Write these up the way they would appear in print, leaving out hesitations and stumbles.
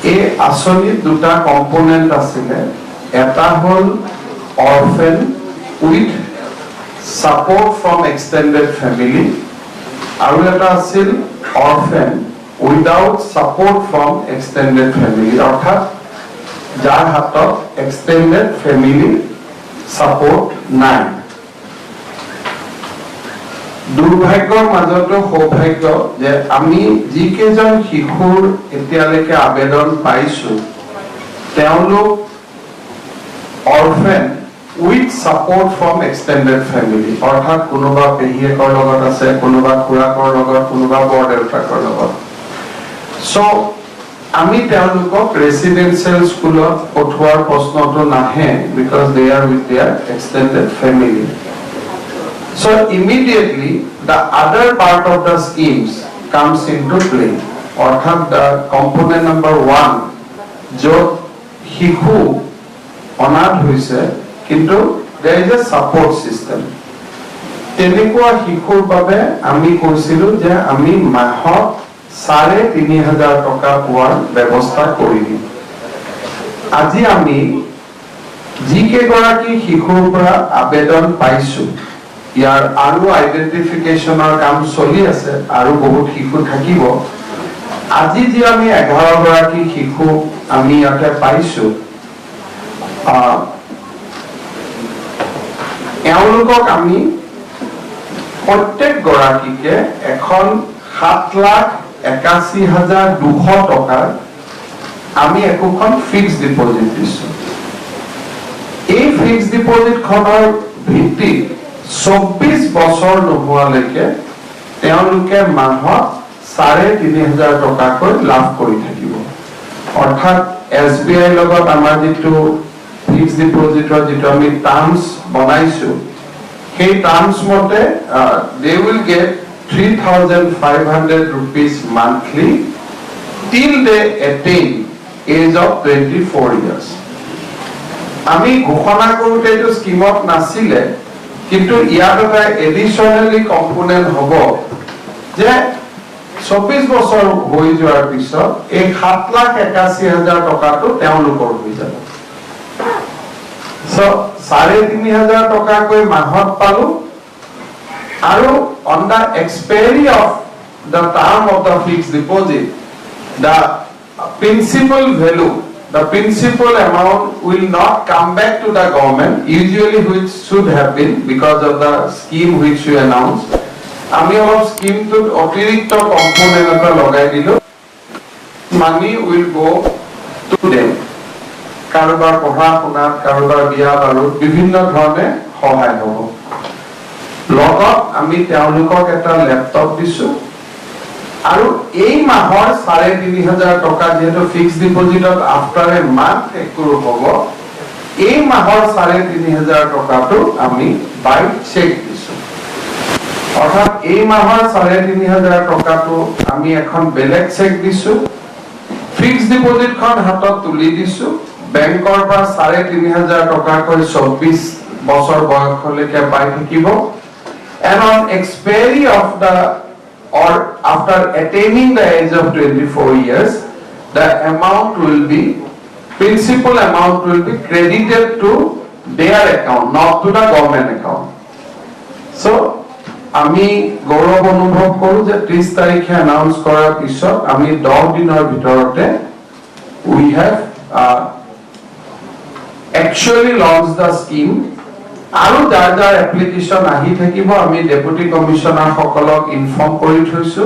এই আঁচনিত দুটা কম্পোনেন্ট আছিলে এটা হল orphan with support from extended family আৰু এটা আছিল orphan without support from extended family অৰ্থাৎ যাৰ হাতত এক্সটেন্ডেড ফ্যামিলি সাপোৰ্ট নাই দুৰ্ভাগ্যৰ মাজতো সৌভাগ্য যে আমি যিকেইজন শিশুৰ এতিয়ালৈকে আবেদন পাইছো তেওঁলোক orphan with support from extended family অৰ্থাৎ কোনোবা পেহীয়েকৰ লগত আছে কোনোবা খুৰাকৰ লগত কোনোবা বৰদেউতাকৰ লগত সো আমি তেওঁলোকক ৰেসিডেন্সিয়েল স্কুলত পঠোৱাৰ প্ৰশ্নটো নাহে because they R with there extended family So immediately the other part of the schemes comes into play. Orthat the component number 1 jo শিশু অনাথ হৈছে কিন্তু there is a support system. তেনেকুৱা শিশুৰ বাবে আমি কৈছিলো যে আমি মাহত ৩,৫০০ টকা পোৱাৰ ব্যৱস্থা কৰি দিম আজি আমি যিকেইগৰাকী শিশুৰ পৰা আবেদন পাইছো ইয়াৰ আৰু আইডেন্টিফিকেশনৰ কাম চলি আছে আৰু বহুত শিশু থাকিব আজি যে আমি 11 গৰাকী শিশু আমি ইয়াতে পাইছো এওঁলোকক আমি প্ৰত্যেক গৰাকীকে এখন ৭,৮১,২০০ টকাৰ আমি একোখন ফিক্সড ডিপোজিট দিছো এই ফিক্সড ডিপোজিট খনৰ ভিত্তি ২৪ বছৰ নোহোৱালৈকে তেওঁলোকে মাহত ৩,৫০০ টকাকৈ লাভ কৰি থাকিব অৰ্থাৎ এছবিআই লগত আমাৰ যিটো ফিক্সড ডিপোজিটৰ যিটো আমি টাৰ্মছ বনাইছো সেই টাৰ্মছ মতে they will get 3,500 rupees monthly till they attain age of 24 years আমি ঘোষণা কৰোতে এইটো স্কিমত নাছিলে কিন্তু ইয়াত এটা এডিশনালি কম্পোনেন্ট হ'ব যে 24 বছৰ হৈ যোৱাৰ পিছত এই ৭,৮১,০০০ টকাটো তেওঁলোকৰ হৈ যাব সো ৩,৫০০ টকাকৈ মাহত পালো আৰু on the expiry of the term of the fixed deposit the principal value the principal amount will not come back to the government usually which should have been because of the scheme which we announced ami all scheme to otirikto component eta lagai dilo money will go to them karobar পঢ়া শুনা karobar বিয়া আৰু বিভিন্ন ধৰণে সহায় হ'ব লগত আমি তেওঁলোকক এটা ল্যাপটপ দিছো আৰু এই মাহৰ ৩,৫০০ টকা যেটো ফিক্সড ডিপোজিটত আফটাৰ এ মান্থ একৰু হ'ব এই মাহৰ ৩,৫০০ টকাটো আমি বাই চেক দিছো অৰ্থাৎ এই মাহৰ ৩,৫০০ টকাটো আমি এখন বেলেগ চেক দিছো ফিক্সড ডিপোজিটখন হাতত তুলি দিছো বেংকৰ পৰা ৩,৫০০ টকাকৈ ২৪ বছৰ বয়সলৈকে পাই থাকিব and on expiry of the or after attaining the age of 24 years the amount will be principal amount will be credited to their account not to the government account so আমি গৌৰৱ অনুভৱ কৰো যে 30 তাৰিখে অনাউন্স কৰাৰ পিছত আমি 10 দিনৰ ভিতৰতে we have actually launched the scheme আৰু যাৰ যাৰ এপ্লিকেশন আহি থাকিব আমি ডেপুটি কমিশনাৰ সকলক ইনফৰ্ম কৰি থৈছো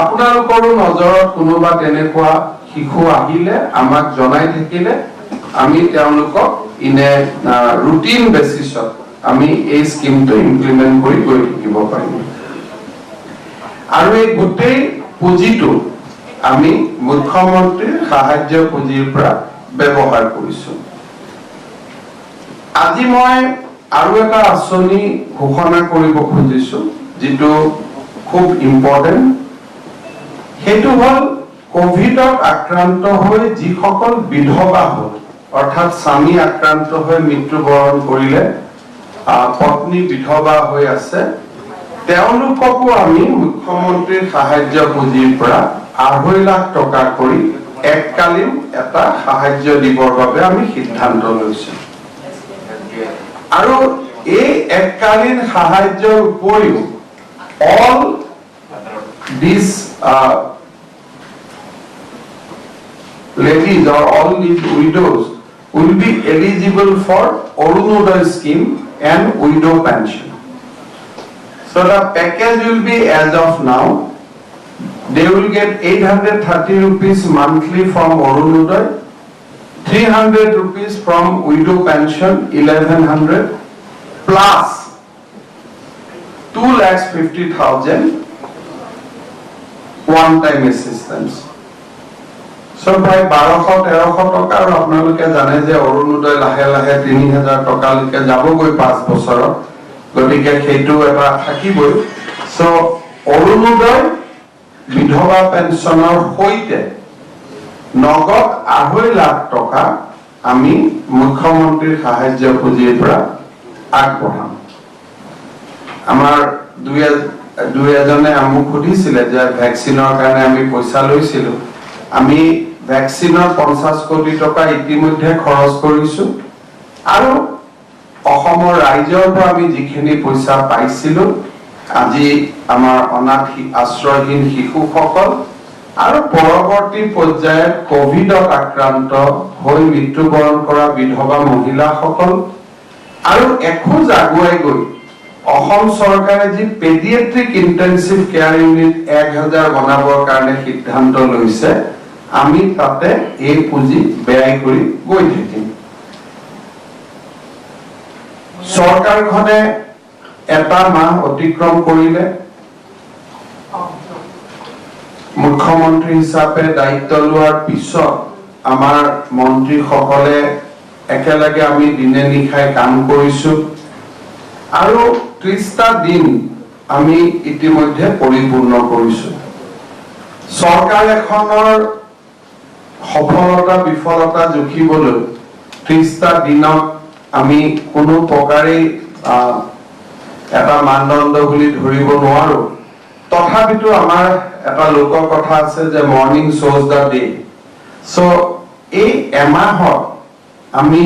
আপোনালোকৰ নজৰত কোনোবা তেনেকুৱা শিশু আহিলে আমাক জনাই থাকিলে আমি তেওঁলোকক ইনে ৰুটিন বেসিছত আমি এই স্কিমটো ইমপ্লিমেন্ট কৰি গৈ থাকিব পাৰিম আৰু এই গোটেই পুঁজিটো আমি মুখ্যমন্ত্ৰীৰ সাহায্য পুঁজিৰ পৰা ব্যৱহাৰ কৰিছো আজি মই আৰু এটা আঁচনি ঘোষণা কৰিব খুজিছো যেটো খুব ইম্পৰ্টেন্ট হেতু হল কোভিডত আক্ৰান্ত হৈ যিসকল বিধবা হ'ল অৰ্থাৎ স্বামী আক্ৰান্ত হৈ মৃত্যুবৰণ কৰিলে পত্নী বিধবা হৈ আছে তেওঁলোককো আমি মুখ্যমন্ত্ৰীৰ সাহায্য পুঁজিৰ পৰা ২.৫ লাখ টকা কৰি এককালীন এটা সাহায্য দিবৰ বাবে আমি সিদ্ধান্ত লৈছো আৰু এই এককালীন সাহায্যৰ উপৰিও all these ladies or all these widows will be eligible for Arunodaya scheme and widow pension. So the package will be as of now, they will get 830 rupees monthly from Arunodaya, 300 rupees from widow pension 1100 plus 2,50,000 one time assistance. So by 1200-1300 টকা আৰু আপোনালোকে জানে যে অৰুণোদয় লাহে লাহে 3000 টকালৈকে যাবগৈ 5 বছৰত গতিকে সেইটো এটা থাকিবই সো অৰুণোদয় বিধৱা পেঞ্চনৰ সৈতে নগদ 2.5 লাখ টকা আমি মুখ্যমন্ত্ৰীৰ সাহায্য পুঁজিৰ পৰা আগবঢ়াম আমাৰ দুই এজনে আমুক সুধিছিলে যে ভ্যাকচিনৰ কাৰণে আমি পইচা লৈছিলো আমি ভ্যাকচিনৰ 50 কোটি টকা ইতিমধ্যে খৰচ কৰিছো আৰু অসমৰ ৰাজ্যৰ পৰা আমি যিখিনি পইচা পাইছিলো আজি আমাৰ অনাথ আশ্ৰয়হীন শিশুসকল আৰু পৰৱৰ্তী পৰ্যায়ত কোভিডত আক্ৰান্ত হৈ মৃত্যুবৰণ কৰা বিধৱা মহিলাসকল আৰু এখোজ আগুৱাই গৈ অসম চৰকাৰে যি পেডিয়াট্ৰিক ইন্টেনসিভ কেয়াৰ ইউনিট 1000 বনাবৰ কাৰণে সিদ্ধান্ত লৈছে আমি তাতে এই পুঁজি ব্যয় কৰি গৈ থাকিম চৰকাৰখনে এটা মাহ অতিক্ৰম কৰিলে মুখ্যমন্ত্ৰী হিচাপে দায়িত্ব লোৱাৰ পিছত আমাৰ মন্ত্ৰীসকলে একেলগে আমি দিনে নিশাই কাম কৰিছো আৰু 30টা দিন আমি ইতিমধ্যে পৰিপূৰ্ণ কৰিছো চৰকাৰ এখনৰ সফলতা বিফলতা জুখিবলৈ 30টা দিনত আমি কোনো প্ৰকাৰে এটা মানদণ্ড বুলি ধৰিব নোৱাৰো তথাপিতো আমাৰ এটা লোক কথা আছে যে morning shows the day so এই এমাহত আমি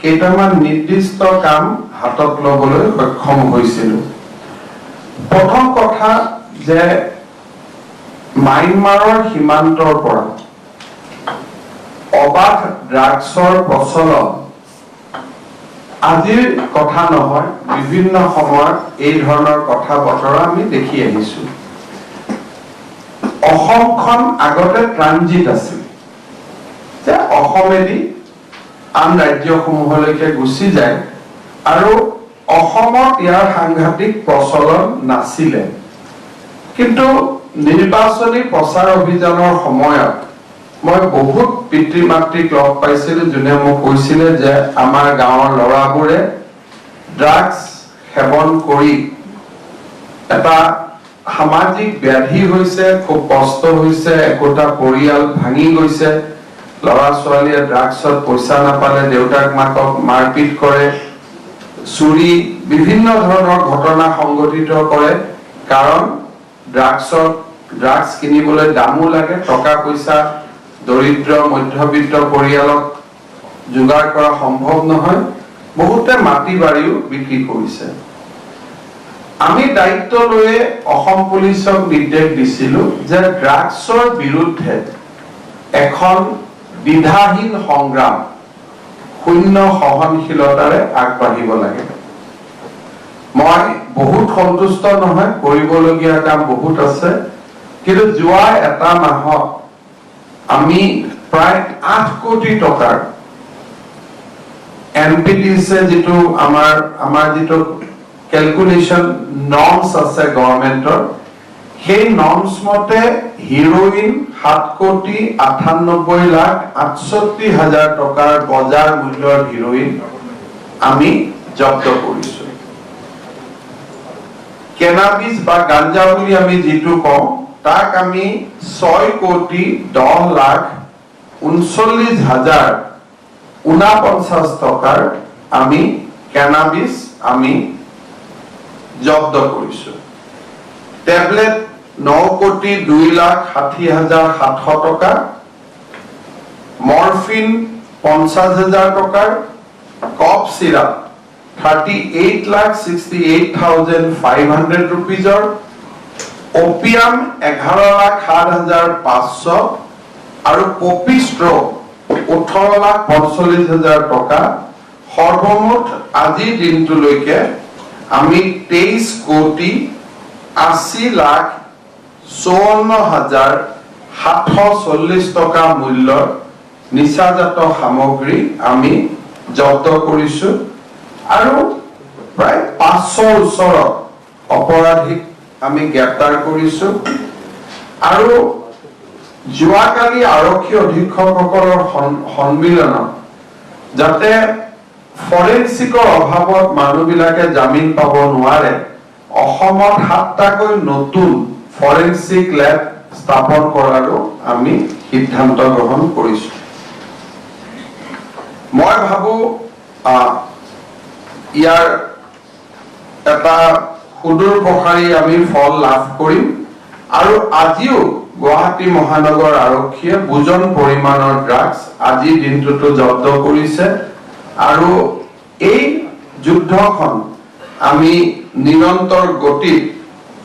কেইটামান নিৰ্দিষ্ট কাম হাতত লবলৈ সক্ষম হৈছিল প্ৰথম কথা যে মাইনমাৰৰ সীমান্তৰ পৰা অবাধ ড্ৰাগছৰ প্ৰচলন আজিৰ কথা নহয় বিভিন্ন সময়ত এই ধৰণৰ কথা বতৰা আমি দেখি আহিছো অসমখন আগতে ট্ৰানজিট আছিল যে অসমেদি আন ৰাজ্যসমূহলৈকে গুচি যায় আৰু অসমত ইয়াৰ সাংঘাতিক প্ৰচলন নাছিলে কিন্তু নিৰ্বাচনী প্ৰচাৰ অভিযানৰ সময়ত মই বহুত পিতৃ মাতৃক লগ পাইছিলো যোনে মোক কৈছিলে যে আমাৰ গাঁৱৰ লৰাবোৰে ড্ৰাগছ সেৱন কৰি এটা সামাজিক ব্যাধি হৈছে খুব কষ্ট হৈছে একোটা পৰিয়াল ভাঙি গৈছে লৰা ছোৱালীয়ে ড্ৰাগছত পইচা নাপালে দেউতাক মাকক মাৰপিট কৰে চুৰি বিভিন্ন ধৰণৰ ঘটনা সংঘটিত কৰে কাৰণ ড্ৰাগছ কিনিবলৈ দামো লাগে টকা পইচা দৰিদ্ৰ মধ্যবিত্ত পৰিয়ালক যোগাৰ কৰা সম্ভৱ নহয় বহুতে মাটি বাৰীও বিক্ৰী কৰিছে আমি দায়িত্ব লৈ অসম পুলিচক নিৰ্দেশ দিছিলো যে ড্ৰাগছৰ বিৰুদ্ধে এখন বিধাহীন সংগ্ৰাম শূন্য সহনশীলতাৰে আগবাঢ়িব লাগে মই বহুত সন্তুষ্ট নহয় কৰিবলগীয়া কাম বহুত আছে কিন্তু যোৱা এটা মাহত আমি প্ৰায় 8 কোটি টকাৰ এনপিটিছে যেটো আমাৰ যেটো ক্যালকুলেশন নৰ্মস আছে গভৰ্নমেন্টৰ সেই নৰ্মস মতে হিৰোইন 7 কোটি 98 লাখ 68 হাজাৰ টকাৰ বজাৰ মূল্যৰ হিৰোইন আমি জব্দ কৰিছো কেনাবিস বা গাঞ্জা বুলি আমি যেটো কওঁ তাক আমি 6 কোটি 10 লাখ 39 হাজাৰ 49 টকাৰ আমি কেনাবিস আমি জব্দ কৰিছো টেবলেট 9 কোটি 2 লাখ 60 হাজাৰ 700 টকা মৰফিন 50,000 টকাৰ, কফ সিৰাপ 38,68,500 rupeesৰ, ওপিয়াম 11,07,500 আৰু পপি ষ্ট্ৰ 18,45,000 টকা। সৰ্বমুঠ আজি দিনটোলৈকে আমি 23,80,54,740 টকা মূল্যৰ নিচাজাত সামগ্ৰী আমি জব্দ কৰিছো আৰু প্ৰায় 500 ওচৰত অপৰাধীক আমি গ্ৰেপ্তাৰ কৰিছো। আৰু যোৱাকালি আৰক্ষী অধীক্ষকসকলৰ সন্মিলনত যাতে ফৰেনচিকৰ অভাৱত মানুহবিলাকে জামিন পাব নোৱাৰে, অসমত 7টাকৈ নতুন ফৰেনচিক লেব স্থাপন কৰাৰো আমি সিদ্ধান্ত গ্ৰহণ কৰিছো। মই ভাবো ইয়াৰ এটা সুদূৰ প্ৰসাৰী আমি ফল লাভ কৰিম আৰু আজিও গুৱাহাটী মহানগৰ আৰক্ষীয়ে বুজন পৰিমাণৰ ড্ৰাগছ আজি দিনটোতো জব্দ কৰিছে আৰু এই যুদ্ধখন আমি নিৰন্তৰ গতিত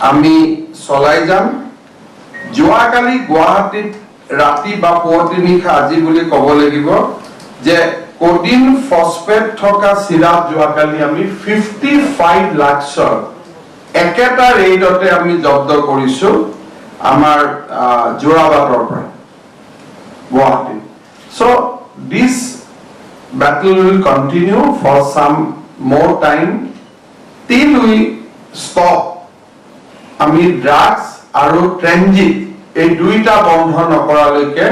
আমি চলাই যাম। যোৱাকালি গুৱাহাটীত ৰাতি বা পুৱতি নিশা আজি বুলি ক'ব লাগিব যে কোডিন ফসফেট থকা সিৰাপ যোৱাকালি আমি 55 লাখৰ একেটা ৰেটতে আমি জব্দ কৰিছো আমাৰ জোৰাবাটৰ পৰা Guwahati. So this battle will continue for some more time till we stop আমি ড্ৰাগছ আৰু ট্ৰেনজিট এই দুইটা বন্ধ নকৰালৈকে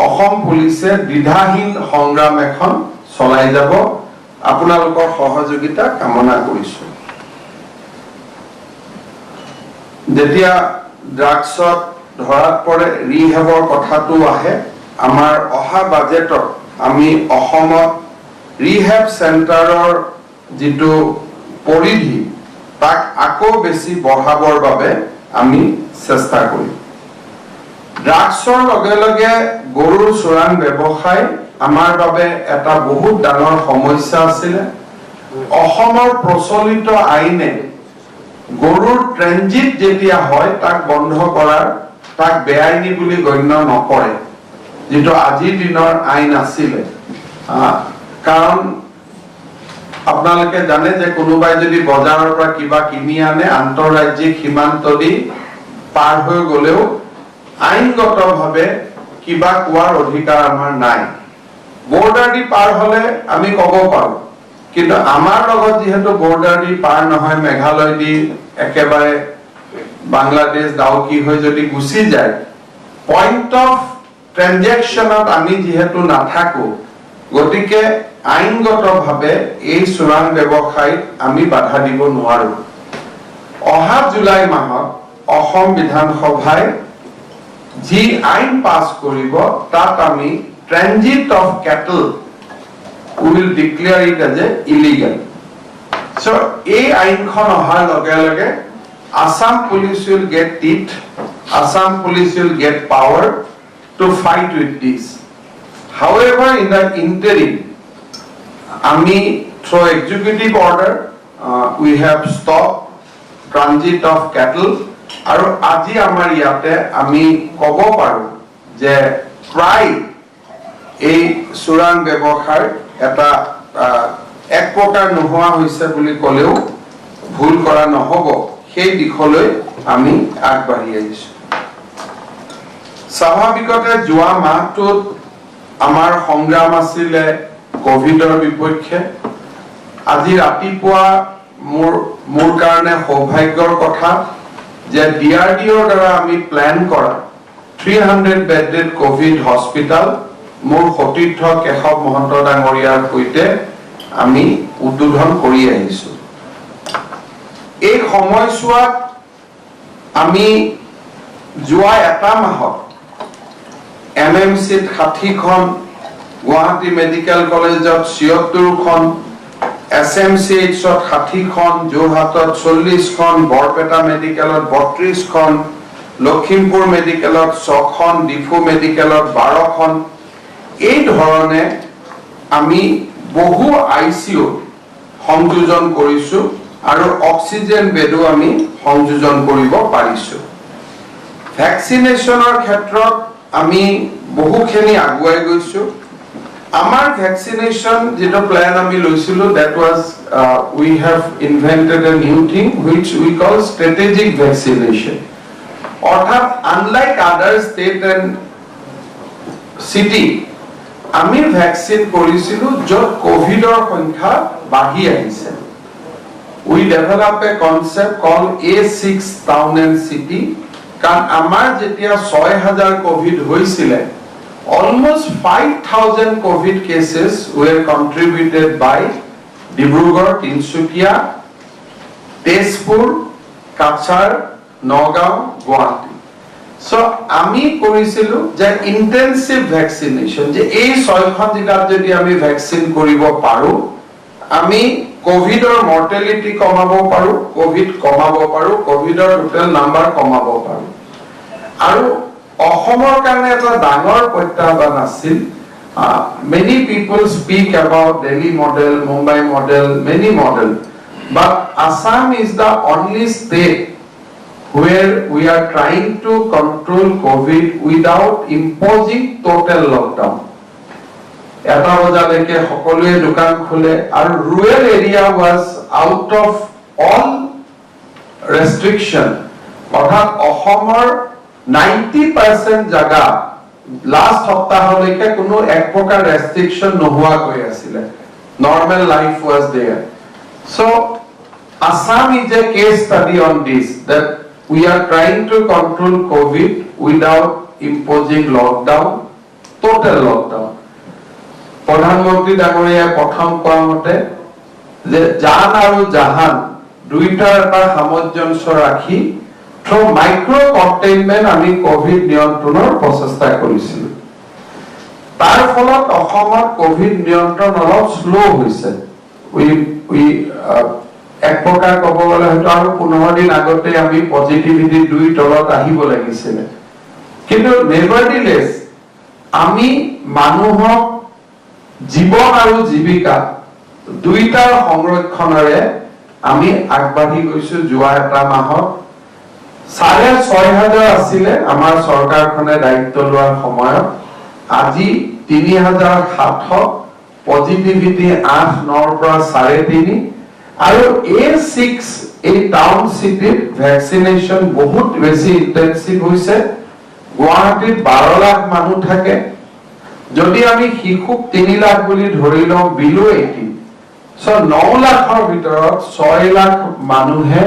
অসম পুলিচে দ্বিধাহীন সংগ্ৰাম এখন চলাই যাব। আপোনালোকৰ সহযোগিতা কামনা কৰিছো। যেতিয়া ড্ৰাগছত ধৰাত পৰে ৰিহেবৰ কথাটো আহে, আমাৰ অহা বাজেটত আমি অসমত ৰিহেব চেণ্টাৰৰ যিটো পৰিধি তাক আকৌ বেছি বঢ়াবৰ বাবে আমি চেষ্টা কৰিম। ড্ৰাগছৰ লগে লগে গৰুৰ চোৰাং ব্যৱসায় আমাৰ বাবে এটা বহুত ডাঙৰ সমস্যা আছিল। অসমৰ প্ৰচলিত আইনে গৰুৰ ট্ৰেনজিট যেতিয়া হয় তাক বন্ধ কৰাৰ তাক বেআইনী বুলি গণ্য নকৰে, যেটো আজিৰ দিনৰ আইন আছিল। কাৰণ আপোনালোকে জানে যে কোনোবাই যদি বজাৰৰ পৰা কিবা কিনি আনে আন্তঃৰাজ্যিক সীমান্ত দি পাৰ হৈ গলেও আইনগতভাৱে কিবা কোৱাৰ অধিকাৰ আমাৰ নাই। বৰ্ডাৰ দি পাৰ হলে আমি ক'ব পাৰো, কিন্তু আমাৰ লগত যেহেতু বৰ্ডাৰ দি পাৰ নহয়, মেঘালয় দি একেবাৰে বাংলাদেশ ডাউকি হৈ যদি গুচি যায়, পইণ্ট অফ ট্ৰেনজেকশ্যনত আমি যেহেতু নাথাকো, গতিকে আইনগতভাৱে এই চোৰাং ব্যৱসায়ত আমি বাধা দিব নোৱাৰো। অহা জুলাই মাহত অসম বিধানসভাই যি আইন পাছ কৰিব তাত আমি transit of cattle will declare it as a illegal. So এই আইনখন অহাৰ লগে লগে Assam police will get teeth, Assam police will get power to fight with this. However, in the interim, ami through executive order, we have stopped transit of cattle. Aru aji amar yate ami kobo paru je pray ei surang bebokhar eta ek prokar nohoa hoise boli koleu bhul kora nohobo, সেই দিশলৈ আমি আগবাঢ়ি আহিছো। স্বাভাৱিকতে যোৱা মাহটোত আমাৰ সংগ্ৰাম আছিল কোভিডৰ বিপক্ষে। আজি ৰাতিপুৱা মোৰ কাৰণে সৌভাগ্যৰ কথা যে DRDOৰ দ্বাৰা আমি প্ল্যান কৰা 300 বেডেড কোভিড হস্পিটাল মোৰ সতীৰ্থ কেশৱ মহন্ত ডাঙৰীয়াৰ সৈতে আমি উদ্বোধন কৰি আহিছো। এই সময়ছোৱাত আমি যোৱা এটা মাহত MMCত 60খন, গুৱাহাটী মেডিকেল কলেজত 76খন, SMCHত 60খন, যোৰহাটত 40খন, বৰপেটা মেডিকেলত 32খন, লখিমপুৰ মেডিকেলত 6খন, ডিফু মেডিকেলত 12খন, এই ধৰণে আমি বহু ICU সংযোজন কৰিছো আৰু অক্সিজেন বেডো আমি সংযোজন কৰিব পাৰিছো ভ্যাকসিনেশনৰ ক্ষেত্ৰত আমি বহুখিনি আগুৱাই গৈছো আমাৰ ভ্যাকসিনেশন যেটো প্ল্যান আমি লৈছিলো that was we have invented a new thing which we call strategic vaccination অর্থাৎ unlike other state and city আমি ভ্যাকসিন কৰিছিলো যত কোভিডৰ সংখ্যা বাঢ়ি আহিছে we develop a concept called A6 town and city কাৰণ আমাৰ যেতিয়া 6000 কোভিড হৈছিল almost 5000 covid cases were contributed by Dibrugarh, Tinsukia, Tezpur, Kachar, Nagaon, Guwahati. So আমি কৰিছিলো যে ইন্টেনসিভ ভ্যাকসিনেশন যে এই 6খন জিলাত যদি আমি ভ্যাকসিন কৰিব পাৰো আমি কোভিডৰ মৰ্টেলিটি কমাব পাৰো কোভিড কমাব পাৰো কোভিডৰ টোটাল নাম্বাৰ কমাব পাৰো আৰু অসমৰ কাৰণে এটা ডাঙৰ প্ৰত্যাহ্বান আছিল many people speak about Delhi model Mumbai model many model but Assam is the only state where we are trying to control COVID without imposing total lockdown এটা বজালৈকে সকলোৱে দোকান খুলে আৰু rural area was out of all restriction অৰ্থাৎ অসমৰ 90% জাগা last সপ্তাহলৈকে কোনো এক প্ৰকাৰ restriction নোহোৱা হৈ আছিল normal life was there so Assam is a case study on this that we are trying to control COVID without imposing lockdown total lockdown প্ৰধানমন্ত্ৰী ডাঙৰীয়াই প্ৰথম কোৱা মতে যে জান আৰু জাহান দুইটাৰ এটা সামঞ্জস্য ৰাখি through micro containment আমি কোভিড নিয়ন্ত্ৰণৰ প্ৰচেষ্টা কৰিছিল তাৰ ফলত অসমত কোভিড নিয়ন্ত্ৰণ অলপ স্লো হৈছে we এক প্ৰকাৰ ক'ব গ'লে হয়তো আৰু 15 দিন আগতে আমি পজিটিভিটি 2 তলত আহিব লাগিছিল কিন্তু nevertheless আমি মানুহক জীৱন আৰু জীৱিকা দুইটাৰ সংৰক্ষণৰে আমি আগবাঢ়ি গৈছো যোৱা এটা মাহত 6500 আছিল আমাৰ চৰকাৰখনে দায়িত্ব লোৱাৰ সময়ত আজি 3700 পজিটিভিটি 8-9 পৰা 3.5 আৰু A6 এই টাউন সিটিত ভ্যাকসিনেশন বহুত বেছি ইন্টেনসিভ হৈছে গুৱাহাটীত 12 লাখ মানুহ থাকে যদি আমি শিশুক 3 লাখ বুলি ধৰি লওঁ বিলো 18 সো 9 লাখৰ ভিতৰত 6 লাখ মানুহে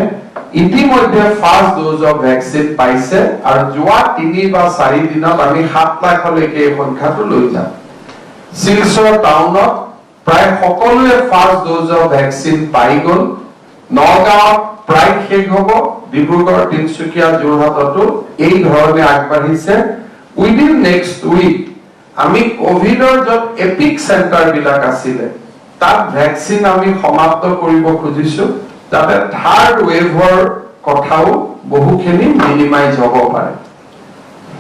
ইতিমধ্যে ফাৰ্স্ট ডোজ অফ ভ্যাকসিন পাইছে আৰু যোৱা 3 বা 4 দিনত আমি 7 লাখলৈকে এই সংখ্যাটো লৈ যাম শিলচৰ টাউনত প্ৰায় সকলোৱে ফাৰ্স্ট ডোজ অফ ভ্যাকসিন পাই গল নগাঁও প্ৰায় শেষ হ'ব ডিব্ৰুগড় তিনচুকীয়া যোৰহাটতো এই ধৰণে আগবাঢ়িছে উইদিন নেক্সট উইক আমি কোভিডৰ যত এপিক সেন্টাৰ বিলাক আছিল তাত ভ্যাকসিন আমি সমাপ্ত কৰিব খুজিছো যাতে থাৰ্ড ৱেভৰ কথাও বহুখিনি মিনিমাইজ হ'ব পাৰে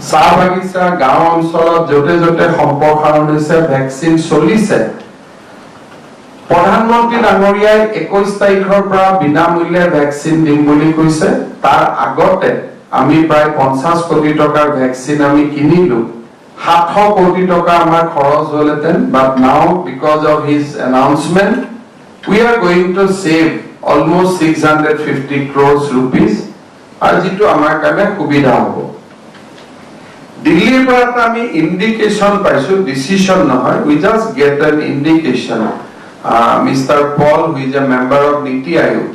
চাহ বাগিচা গাঁও অঞ্চলত যতে যতে সম্প্ৰসাৰণ হৈছে ভ্যাকসিন চলিছে প্ৰধানমন্ত্ৰী ডাঙৰীয়াই 21 তাৰিখৰ পৰা বিনামূল্যে ভ্যাকসিন দিম বুলি কৈছে তাৰ আগতে আমি প্ৰায় 50 কোটি টকাৰ ভ্যাকসিন আমি কিনিলো 700 কোটি টকা আমাৰ খৰচ হলেতেন but now because of his announcement we are going to save almost 650 crores rupees আৰু যেটো আমাৰ কাৰণে সুবিধা হ'ব দিল্লীৰ পৰা আমি ইন্ডিকেশন পাইছো ডিসিশন নহয় we just get an indication Mr. Paul who is a member of Niti Aayog